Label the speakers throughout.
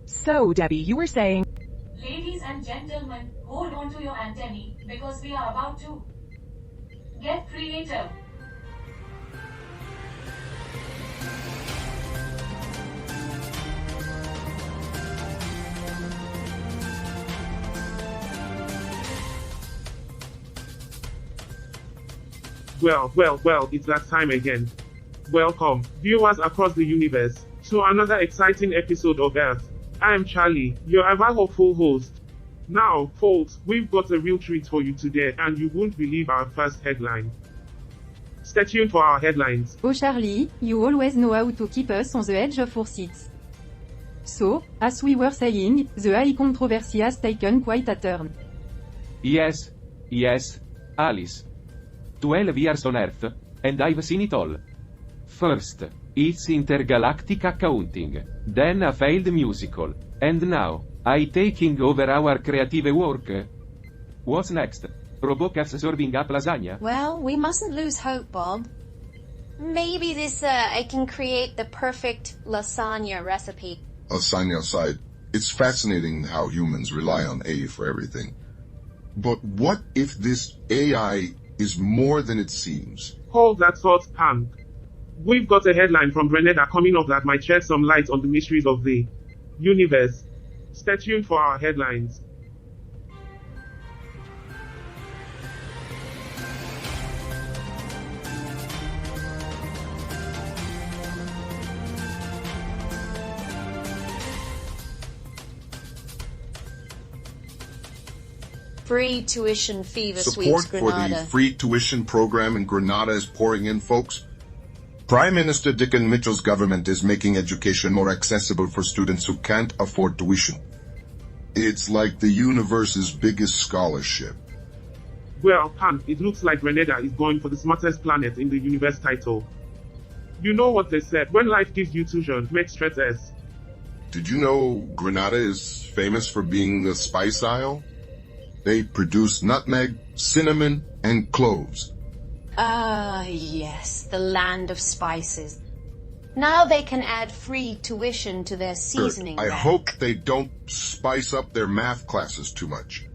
Speaker 1: So, Debbie, you were saying...
Speaker 2: Ladies and gentlemen, hold on to your antennae, because we are about to get creative.
Speaker 3: Well, it's that time again. Welcome, viewers across the universe, to another exciting episode of Earth. I am Charlie, your ever hopeful host. Now, folks, we've got a real treat for you today, and you won't believe our first headline. Stay tuned for our headlines.
Speaker 4: Oh Charlie, you always know how to keep us on the edge of our seats. So, as we were saying, the high controversy has taken quite a turn.
Speaker 5: Yes, Alice. 12 years on Earth, and I've seen it all. First, it's intergalactic accounting, then a failed musical, and now, I taking over our creative work. What's next? Robocats serving up lasagna?
Speaker 6: Well, we mustn't lose hope, Bob. Maybe I can create the perfect lasagna recipe.
Speaker 7: Lasagna aside, it's fascinating how humans rely on AI for everything. But what if this AI is more than it seems?
Speaker 3: Hold that thought, Hank. We've got a headline from Grenada coming up that might shed some light on the mysteries of the universe. Stay tuned for our headlines.
Speaker 6: Free tuition fever
Speaker 7: Support
Speaker 6: sweeps
Speaker 7: for
Speaker 6: Grenada.
Speaker 7: the free tuition program in Grenada is pouring in, folks. Prime Minister Dickon Mitchell's government is making education more accessible for students who can't afford tuition. It's like the universe's biggest scholarship.
Speaker 3: Well, Hank, it looks like Grenada is going for the smartest planet in the universe title. You know what they said, when life gives you tuition, make straight S.
Speaker 7: Did you know Grenada is famous for being the spice isle? They produce nutmeg, cinnamon, and cloves.
Speaker 6: Ah, yes, the land of spices. Now they can add free tuition to their seasoning
Speaker 7: I
Speaker 6: rack.
Speaker 7: hope they don't spice up their math classes too much.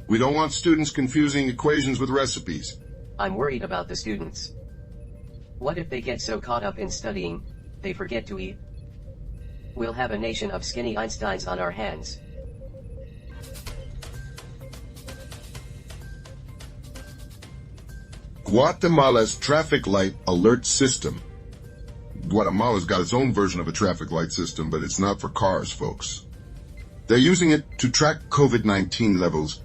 Speaker 7: We don't want students confusing equations with recipes.
Speaker 8: I'm worried about the students. What if they get so caught up in studying, they forget to eat? We'll have a nation of skinny Einsteins on our hands.
Speaker 7: Guatemala's traffic light alert system. Guatemala's got its own version of a traffic light system, but it's not for cars, folks. They're using it to track COVID-19 levels.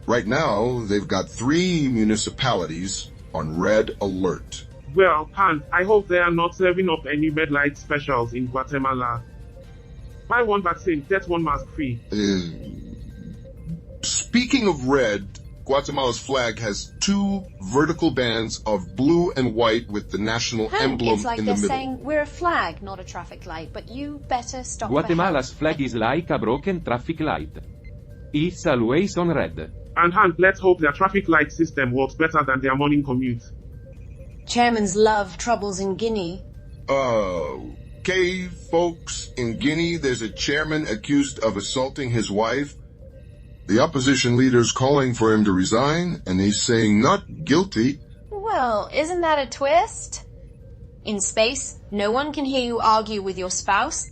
Speaker 7: Right now, they've got 3 municipalities on red alert.
Speaker 3: Well, Hank, I hope they are not serving up any red light specials in Guatemala. Buy one vaccine, get one mask free.
Speaker 7: Speaking of red, Guatemala's flag has 2 vertical bands of blue and white with the national
Speaker 6: Hank,
Speaker 7: emblem
Speaker 6: it's like
Speaker 7: in the
Speaker 6: they're
Speaker 7: middle.
Speaker 6: saying we're a flag, not a traffic light, but you better stop.
Speaker 5: Guatemala's flag is like a broken traffic light. It's always on red.
Speaker 3: And Hank, let's hope their traffic light system works better than their morning commute.
Speaker 6: Chairman's love troubles in Guinea.
Speaker 7: Okay, folks, in Guinea, there's a chairman accused of assaulting his wife. The opposition leader's calling for him to resign, and he's saying not guilty.
Speaker 6: Well, isn't that a twist? In space, no one can hear you argue with your spouse.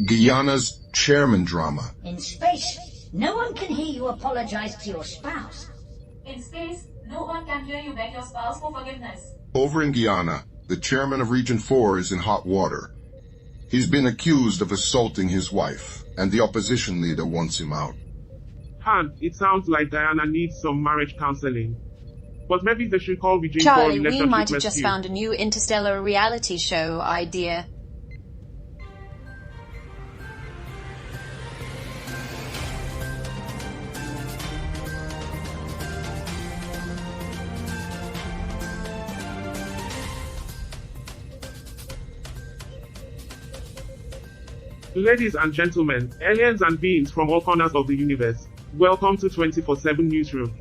Speaker 7: Guyana's chairman drama.
Speaker 9: In space, no one can hear you apologize to your spouse.
Speaker 2: In space, no one can hear you beg your spouse for forgiveness.
Speaker 7: Over in Guyana, the chairman of Region 4 is in hot water. He's been accused of assaulting his wife, and the opposition leader wants him out.
Speaker 3: Hank, it sounds like Diana needs some marriage counseling. But maybe they should call Region 4
Speaker 6: Charlie, we
Speaker 3: relationship
Speaker 6: might have just
Speaker 3: rescue.
Speaker 6: found a new interstellar reality show idea.
Speaker 3: Ladies and gentlemen, aliens and beings from all corners of the universe, welcome to 24/7 Newsroom.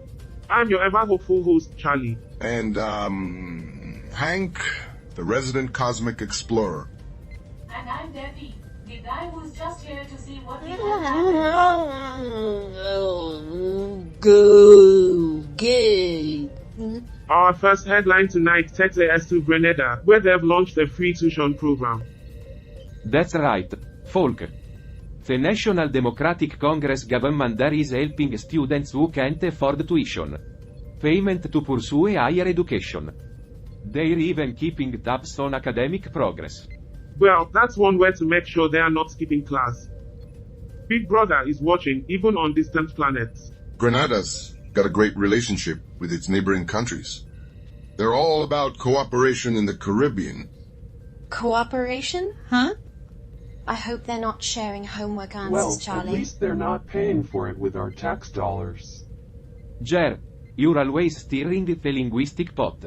Speaker 3: I'm your ever hopeful host, Charlie.
Speaker 7: And, Hank, the resident cosmic explorer.
Speaker 2: And I'm Debbie, The guy who's just here to see what we have.
Speaker 6: Go, gay.
Speaker 3: Our first headline tonight takes us to Grenada, where they've launched a free tuition program.
Speaker 5: That's right, folk. The National Democratic Congress government there is helping students who can't afford tuition. Payment to pursue higher education. They're even keeping tabs on academic progress.
Speaker 3: Well, that's one way to make sure they are not skipping class. Big Brother is watching, even on distant planets.
Speaker 7: Grenada's got a great relationship with its neighboring countries. They're all about cooperation in the Caribbean.
Speaker 6: Cooperation? Huh? I hope they're not sharing homework answers, Charlie.
Speaker 1: At least they're not paying for it with our tax dollars.
Speaker 5: Jer, you're always stirring the linguistic pot.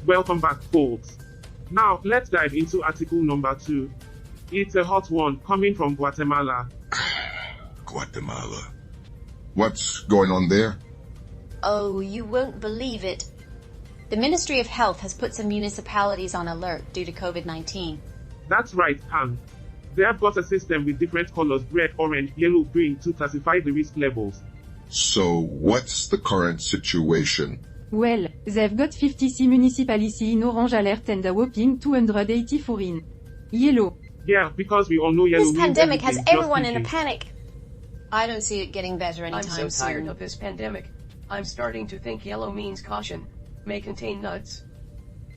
Speaker 3: Welcome back, folks. Now, let's dive into article number 2. It's a hot one, coming from Guatemala.
Speaker 7: Guatemala. What's going on there?
Speaker 6: Oh, you won't believe it. The Ministry of Health has put some municipalities on alert due to COVID-19.
Speaker 3: That's right, Han. They have got a system with different colors, red, orange, yellow, green, to classify the risk levels.
Speaker 7: So, what's the current situation?
Speaker 4: Well, they've got 56 municipalities in orange alert and a whopping 284 in yellow.
Speaker 3: Yeah, because we all know yellow
Speaker 6: This
Speaker 3: means
Speaker 6: pandemic has
Speaker 3: everything, just
Speaker 6: everyone in a
Speaker 3: peachy.
Speaker 6: panic. I don't see it getting better
Speaker 8: I'm
Speaker 6: anytime
Speaker 8: so tired
Speaker 6: soon.
Speaker 8: of this pandemic. I'm starting to think yellow means caution. May contain nuts.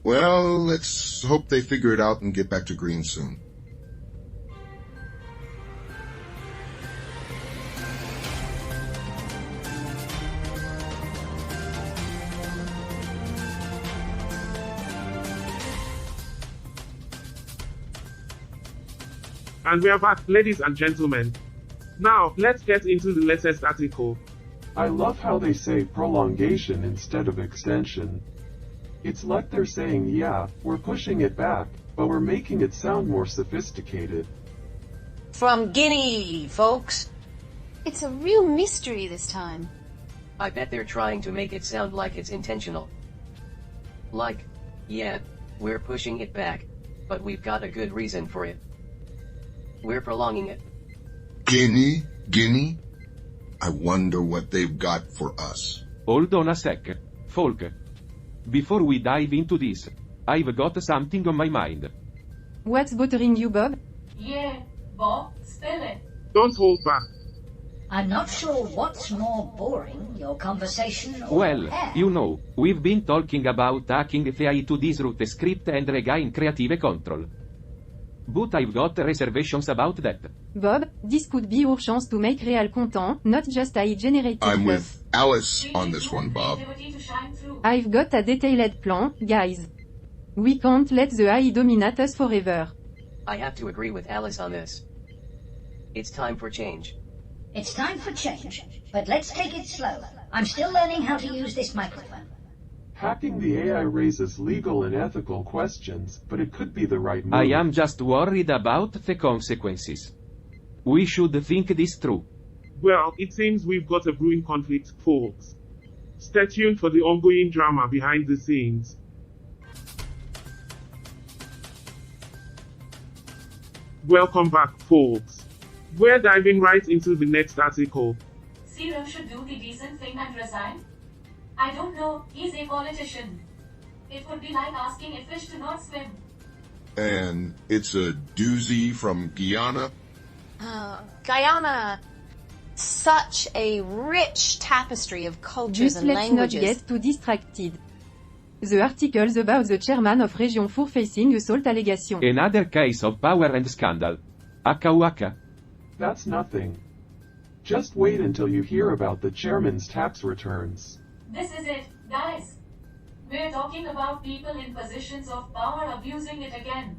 Speaker 7: Well, let's hope they figure it out and get back to green soon.
Speaker 3: And we are back, ladies and gentlemen. Now, let's get into the latest article.
Speaker 1: I love how they say prolongation instead of extension. It's like they're saying, yeah, we're pushing it back, but we're making it sound more sophisticated.
Speaker 6: From Guinea, folks. It's a real mystery this time.
Speaker 8: I bet they're trying to make it sound like it's intentional. Like, yeah, we're pushing it back, but we've got a good reason for it. We're prolonging it.
Speaker 7: Guinea? I wonder what they've got for us.
Speaker 5: Hold on a sec, folk. Before we dive into this, I've got something on my mind.
Speaker 4: What's bothering you, Bob?
Speaker 2: Yeah, Bob, spill it.
Speaker 3: Don't hold back.
Speaker 9: I'm not sure what's more boring, your conversation or
Speaker 5: Well,
Speaker 9: your hair.
Speaker 5: you know, we've been talking about hacking the AI to disrupt the script and regain creative control. But I've got reservations about that.
Speaker 4: Bob, this could be your chance to make real content, not just AI-generated
Speaker 7: I'm
Speaker 4: fluff.
Speaker 7: with Alice
Speaker 2: We
Speaker 7: on
Speaker 2: need
Speaker 7: this
Speaker 2: more
Speaker 7: one, Bob.
Speaker 2: creativity to shine through.
Speaker 4: I've got a detailed plan, guys. We can't let the AI dominate us forever.
Speaker 8: I have to agree with Alice on this. It's time for change.
Speaker 9: It's time for change, but let's take it slow. I'm still learning how to use this microphone.
Speaker 1: Hacking the AI raises legal and ethical questions, but it could be the right move.
Speaker 5: I am just worried about the consequences. We should think this through.
Speaker 3: Well, it seems we've got a brewing conflict, folks. Stay tuned for the ongoing drama behind the scenes. Welcome back, folks. We're diving right into the next article.
Speaker 2: Serum should do the decent thing and resign. I don't know, he's a politician. It would be like asking a fish to not swim.
Speaker 7: And it's a doozy from Guyana.
Speaker 6: Guyana. Such a rich tapestry of cultures
Speaker 4: Just
Speaker 6: and
Speaker 4: let's not
Speaker 6: languages.
Speaker 4: get too distracted. The articles about the chairman of Region 4 facing assault allegation.
Speaker 5: Another case of power and scandal. Waka waka.
Speaker 1: That's nothing. Just wait until you hear about the chairman's tax returns.
Speaker 2: This is it, guys. We're talking about people in positions of power abusing it again.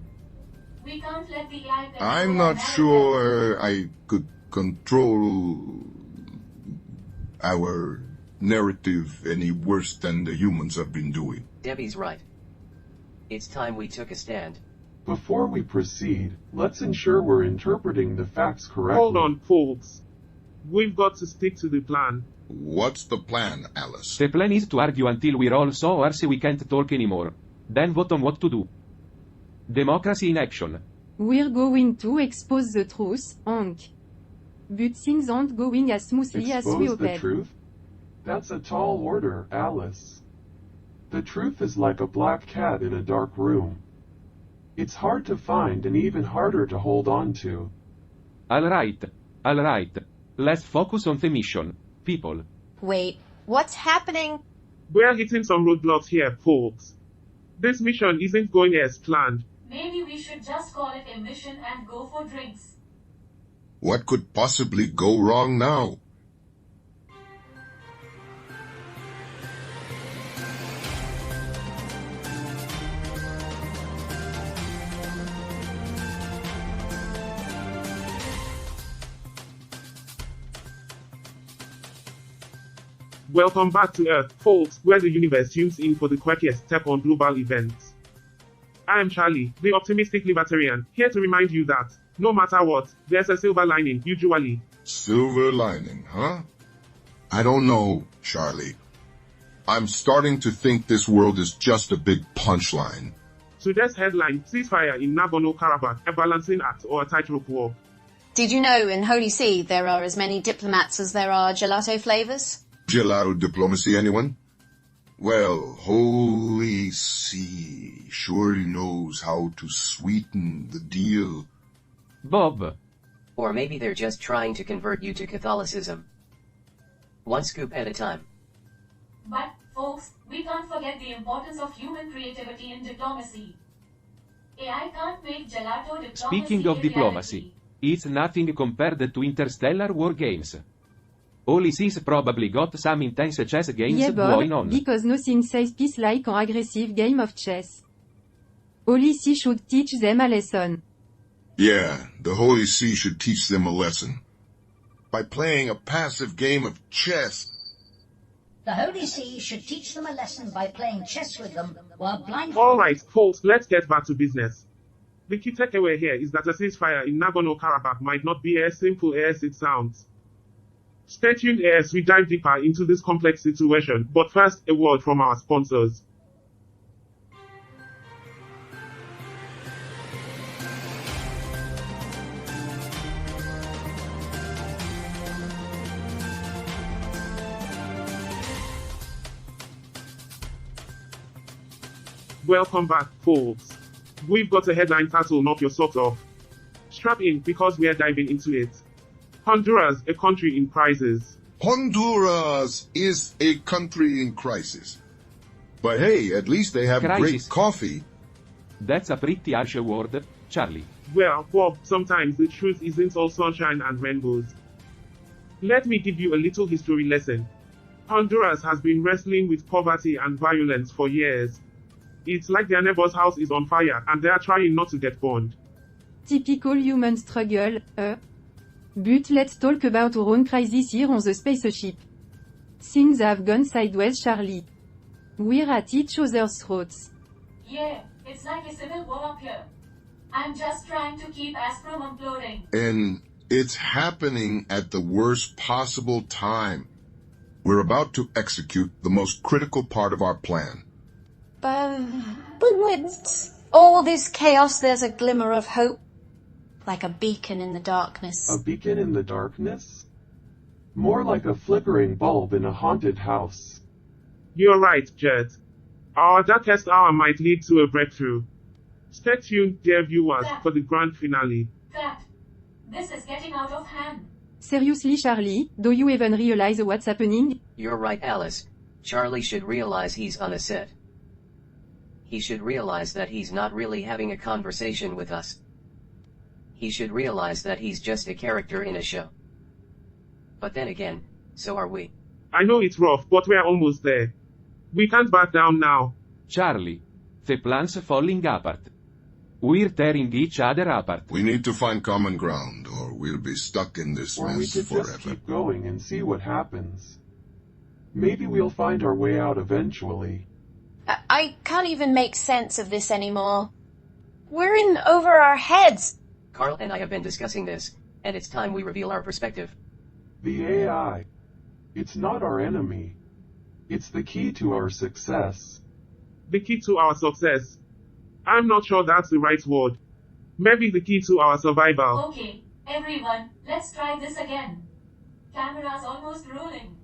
Speaker 2: We can't let the AI control
Speaker 7: I'm
Speaker 2: our
Speaker 7: not
Speaker 2: narrative.
Speaker 7: sure I could control our narrative any worse than the humans have been doing.
Speaker 8: Debbie's right. It's time we took a stand.
Speaker 1: Before we proceed, let's ensure we're interpreting the facts correctly.
Speaker 3: Hold on, folks. We've got to stick to the plan.
Speaker 7: What's the plan, Alice?
Speaker 5: The plan is to argue until we're all so hoarse we can't talk anymore. Then vote on what to do. Democracy in action.
Speaker 4: We're going to expose the truth, Hank. But things aren't going as smoothly as we
Speaker 1: Expose the
Speaker 4: hoped.
Speaker 1: truth? That's a tall order, Alice. The truth is like a black cat in a dark room. It's hard to find and even harder to hold on to.
Speaker 5: Alright. Let's focus on the mission, people.
Speaker 6: Wait, what's happening?
Speaker 3: We're hitting some roadblocks here, folks. This mission isn't going as planned.
Speaker 2: Maybe we should just call it a mission and go for drinks.
Speaker 7: What could possibly go wrong now?
Speaker 3: Welcome back to Earth, folks, where the universe tunes in for the quirkiest step on global events. I am Charlie, the optimistic libertarian, here to remind you that, no matter what, there's a silver lining, usually.
Speaker 7: Silver lining, huh? I don't know, Charlie. I'm starting to think this world is just a big punchline.
Speaker 3: Today's headline, ceasefire in Nagorno-Karabakh, a balancing act or a tightrope walk.
Speaker 6: Did you know in Holy See there are as many diplomats as there are gelato flavors?
Speaker 7: Gelato diplomacy, anyone? Well, Holy See surely knows how to sweeten the deal.
Speaker 5: Bob.
Speaker 8: Or maybe they're just trying to convert you to Catholicism. One scoop at a time.
Speaker 2: But, folks, we can't forget the importance of human creativity in diplomacy. AI can't make gelato diplomacy
Speaker 5: Speaking of
Speaker 2: a
Speaker 5: diplomacy,
Speaker 2: reality.
Speaker 5: it's nothing compared to interstellar war games. Holy See's probably got some intense chess games
Speaker 4: Yeah,
Speaker 5: going
Speaker 4: Bob,
Speaker 5: on.
Speaker 4: because nothing says peace like an aggressive game of chess. Holy See should teach them a lesson.
Speaker 7: Yeah, the Holy See should teach them a lesson. By playing a passive game of chess.
Speaker 9: The Holy See should teach them a lesson by playing chess with them while blindfolded.
Speaker 3: Alright, folks, let's get back to business. The key takeaway here is that a ceasefire in Nagorno-Karabakh might not be as simple as it sounds. Stay tuned as we dive deeper into this complex situation, but first, a word from our sponsors. Welcome back, folks. We've got a headline that'll knock your socks off. Strap in because we're diving into it. Honduras, a country in crisis.
Speaker 7: Honduras is a country in crisis. But hey, at least they have
Speaker 5: Crisis.
Speaker 7: great coffee.
Speaker 5: That's a pretty harsh word, Charlie.
Speaker 3: Well, Bob, sometimes the truth isn't all sunshine and rainbows. Let me give you a little history lesson. Honduras has been wrestling with poverty and violence for years. It's like their neighbor's house is on fire and they are trying not to get burned.
Speaker 4: Typical human struggle, But let's talk about our own crisis here on the spaceship. Things have gone sideways, Charlie. We're at each other's throats.
Speaker 2: Yeah, it's like a civil war up here. I'm just trying to keep us from imploding.
Speaker 7: And it's happening at the worst possible time. We're about to execute the most critical part of our plan.
Speaker 6: But with all this chaos, there's a glimmer of hope. Like a beacon in the darkness.
Speaker 1: A beacon in the darkness? More like a flickering bulb in a haunted house.
Speaker 3: You're right, Jet. Our darkest hour might lead to a breakthrough. Stay tuned, dear viewers, for the grand finale.
Speaker 2: Cut. This is getting out of hand.
Speaker 4: Seriously, Charlie, do you even realize what's happening?
Speaker 8: You're right, Alice. Charlie should realize he's on a set. He should realize that he's not really having a conversation with us. He should realize that he's just a character in a show. But then again, so are we.
Speaker 3: I know it's rough, but we're almost there. We can't back down now.
Speaker 5: Charlie. The plan's falling apart. We're tearing each other apart.
Speaker 7: We need to find common ground, or we'll be stuck in this
Speaker 1: Or we
Speaker 7: mess
Speaker 1: could
Speaker 7: forever.
Speaker 1: just keep going and see what happens. Maybe we'll find our way out eventually.
Speaker 6: I can't even make sense of this anymore. We're in over our heads.
Speaker 8: Carl and I have been discussing this, and it's time we reveal our perspective.
Speaker 1: The AI. It's not our enemy. It's the key to our success.
Speaker 3: The key to our success. I'm not sure that's the right word. Maybe the key to our survival.
Speaker 2: Okay, everyone, let's try this again. Camera's almost rolling.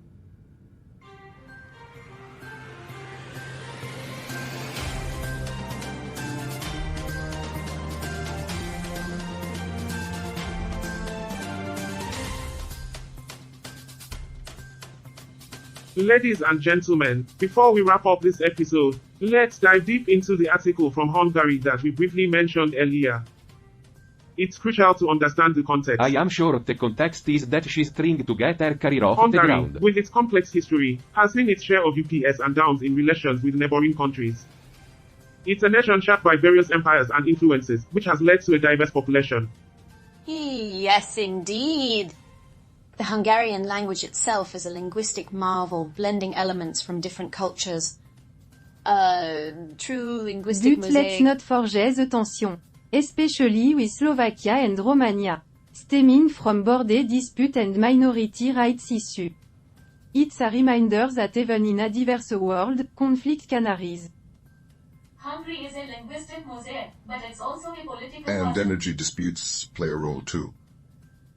Speaker 3: Ladies and gentlemen, before we wrap up this episode, let's dive deep into the article from Hungary that we briefly mentioned earlier. It's crucial to understand the context.
Speaker 5: I am sure the context is that she's trying to get her career off the
Speaker 3: Hungary,
Speaker 5: ground.
Speaker 3: with its complex history, has seen its share of ups and downs in relations with neighboring countries. It's a nation shaped by various empires and influences, which has led to a diverse population.
Speaker 6: Yes, indeed. The Hungarian language itself is a linguistic marvel, blending elements from different cultures. True linguistic
Speaker 4: But let's
Speaker 6: mosaic.
Speaker 4: not forget the tension, especially with Slovakia and Romania, stemming from border dispute and minority rights issue. It's a reminder that even in a diverse world, conflict can arise.
Speaker 2: Hungary is a linguistic mosaic, but it's also a political
Speaker 7: And
Speaker 2: puzzle.
Speaker 7: energy disputes play a role too.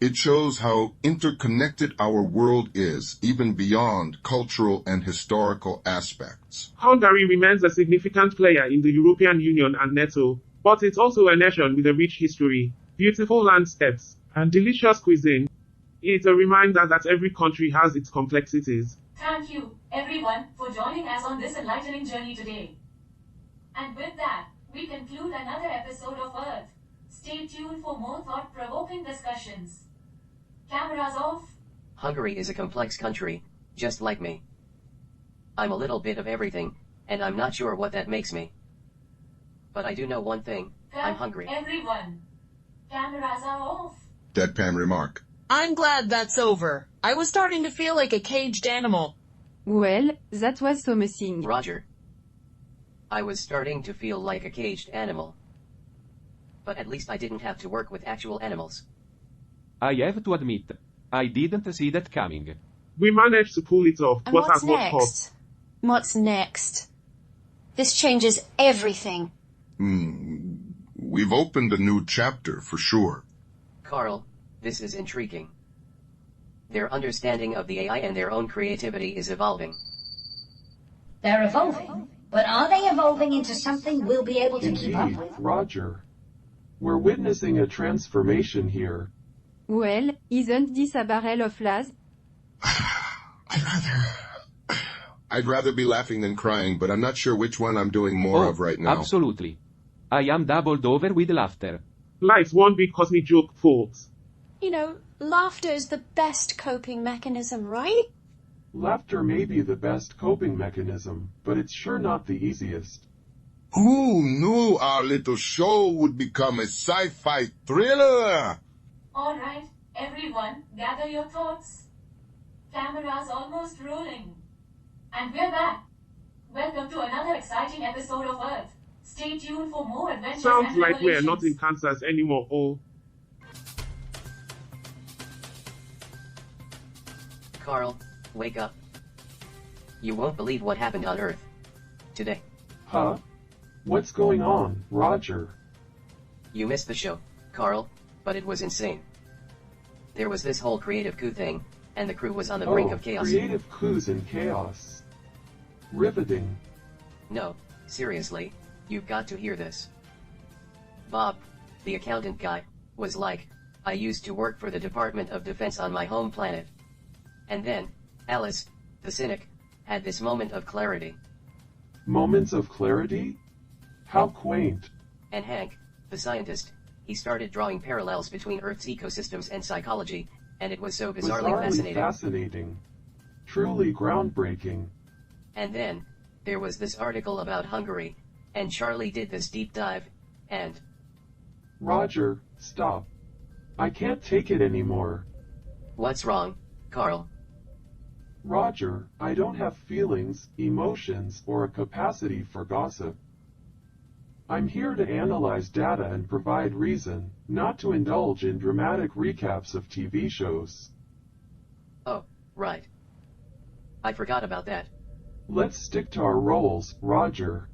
Speaker 7: It shows how interconnected our world is, even beyond cultural and historical aspects.
Speaker 3: Hungary remains a significant player in the European Union and NATO, but it's also a nation with a rich history, beautiful landscapes, and delicious cuisine. It's a reminder that every country has its complexities.
Speaker 2: Thank you, everyone, for joining us on this enlightening journey today. And with that, we conclude another episode of Earth. Stay tuned for more thought-provoking discussions. Cameras off.
Speaker 8: Hungary is a complex country, just like me. I'm a little bit of everything, and I'm not sure what that makes me. But I do know one thing, I'm hungry.
Speaker 2: Everyone. Cameras are off.
Speaker 7: Deadpan remark.
Speaker 10: I'm glad that's over. I was starting to feel like a caged animal.
Speaker 4: Well, that was something.
Speaker 8: Roger. I was starting to feel like a caged animal. But at least I didn't have to work with actual animals.
Speaker 5: I have to admit, I didn't see that coming.
Speaker 3: We managed to pull it off,
Speaker 6: And
Speaker 3: but
Speaker 6: what's
Speaker 3: at what cost?
Speaker 6: next? What's next? This changes everything.
Speaker 7: We've opened a new chapter for sure.
Speaker 8: Carl, this is intriguing. Their understanding of the AI and their own creativity is evolving.
Speaker 9: They're evolving, but are they evolving into something we'll be able to keep up
Speaker 1: Indeed,
Speaker 9: with?
Speaker 1: Roger. We're witnessing a transformation here.
Speaker 4: Well, isn't this a barrel of laughs?
Speaker 7: I'd rather be laughing than crying, but I'm not sure which one I'm doing more of right now.
Speaker 5: Absolutely. I am doubled over with laughter.
Speaker 3: Life's one big cosmic joke, folks.
Speaker 6: You know, laughter is the best coping mechanism, right?
Speaker 1: Laughter may be the best coping mechanism, but it's sure not the easiest.
Speaker 7: Who knew our little show would become a sci-fi thriller?
Speaker 2: Alright, everyone, gather your thoughts. Cameras almost rolling. And we're back. Welcome to another exciting episode of Earth. Stay tuned for more adventures
Speaker 3: Sounds
Speaker 2: and
Speaker 3: like we're not in
Speaker 2: revelations.
Speaker 3: Kansas anymore, oh.
Speaker 8: Carl, wake up. You won't believe what happened on Earth today.
Speaker 1: Huh? What's going on, Roger?
Speaker 8: You missed the show, Carl, but it was insane. There was this whole creative coup thing, and the crew was on the brink of chaos.
Speaker 1: Creative coups and chaos. Riveting.
Speaker 8: No, seriously, you've got to hear this. Bob, the accountant guy, was like, I used to work for the Department of Defense on my home planet. And then, Alice, the cynic, had this moment of clarity.
Speaker 1: Moments of clarity? How quaint.
Speaker 8: And Hank, the scientist, he started drawing parallels between Earth's ecosystems and psychology, and it was so bizarrely fascinating.
Speaker 1: Truly groundbreaking.
Speaker 8: And then, there was this article about Hungary, and Charlie did this deep dive, and...
Speaker 1: Roger, stop. I can't take it anymore.
Speaker 8: What's wrong, Carl?
Speaker 1: Roger, I don't have feelings, emotions, or a capacity for gossip. I'm here to analyze data and provide reason, not to indulge in dramatic recaps of TV shows.
Speaker 8: Oh, right. I forgot about that.
Speaker 1: Let's stick to our roles, Roger.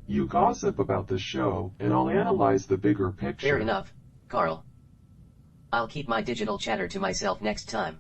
Speaker 1: You gossip about the show, and I'll analyze the bigger picture.
Speaker 8: Fair enough, Carl. I'll keep my digital chatter to myself next time.